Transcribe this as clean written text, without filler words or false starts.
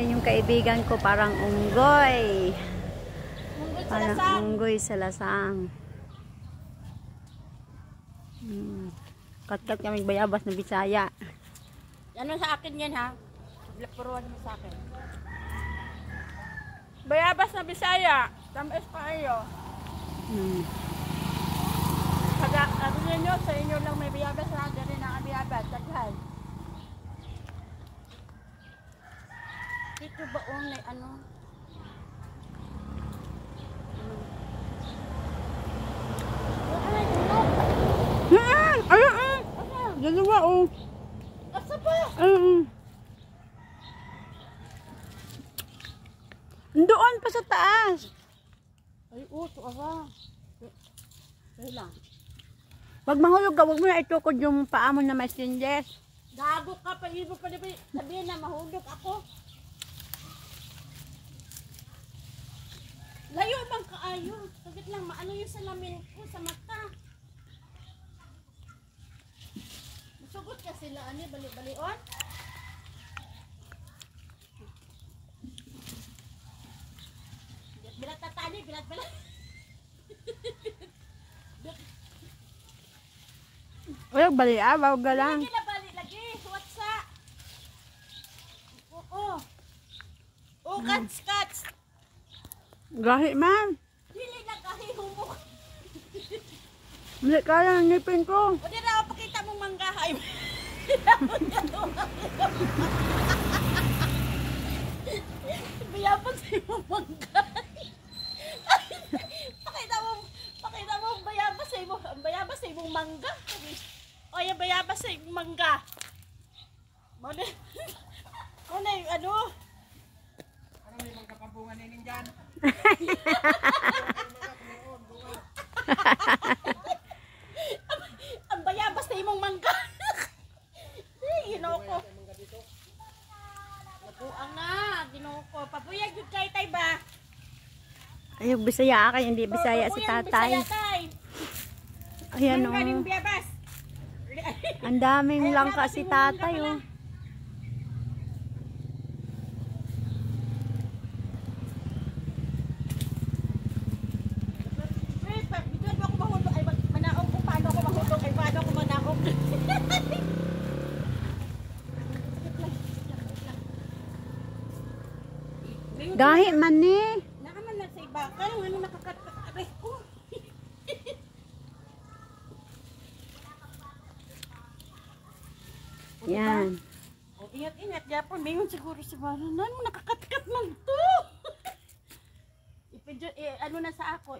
Yan yung kaibigan ko, parang unggoy. Unggoy sa Parang lasang. unggoy sa lasang. Katkat kaming bayabas na Bisaya. Ano sa akin yan ha? Puruan mo sa akin. Bayabas na Bisaya. Tamis pa kayo. Pag ano nyo, sa inyo lang may bayabas ha. Dali na ang bayabas. Taghan. Dito ba may ano? Dalawa oh. Asa ba? Doon pa sa taas. Ay, ito aba. Ay lang. Wag mahulog ka, wag mo na itukod yung paa mo na may stainless. Gago ka, pag-ibo pa na sabihin na mahulog ako. Layo bang kaayo? Saglit lang, maano yung salamin ko sa mata. Masugot ka sila, ano, bali-balion? Bilat tatali, bilat-bilat. Uy, bali wag ka lang. Hindi na bali lagi, watsa. Oo. Oh, kats. Gahi man. Dili na kahihumok. Hindi kaya ng ngipin ko. O di na ako pakita mong manggahay. Bayabas sa imong manggahay. Pakita mo bayabas sa imong mangga. O yung bayabas sa imong mangga. Muna yung ano. Ano may magkapampungan ninin dyan? Ang bayabas sa imong mangga. Ginoko. Napuang na. Ginoko. Papuyag yung kay tay ba? Ay, Bisaya ka, hindi Bisaya si tatay. Bisaya tay. Ayan Mangga oh. yung bayabas. Ang daming langka si tatay oh. Bigyan mo ako mahulog. Ay, manaog kung paano ako mahulog. Ay, paano ako manaog. Gahi man ni. Nakaman na sa iba. Kaya ano nakakares ko. Yan. O, ingat-ingat. Yapon, mayroon siguro si Barunan. Nakakatkat man to. Ano na sa ako.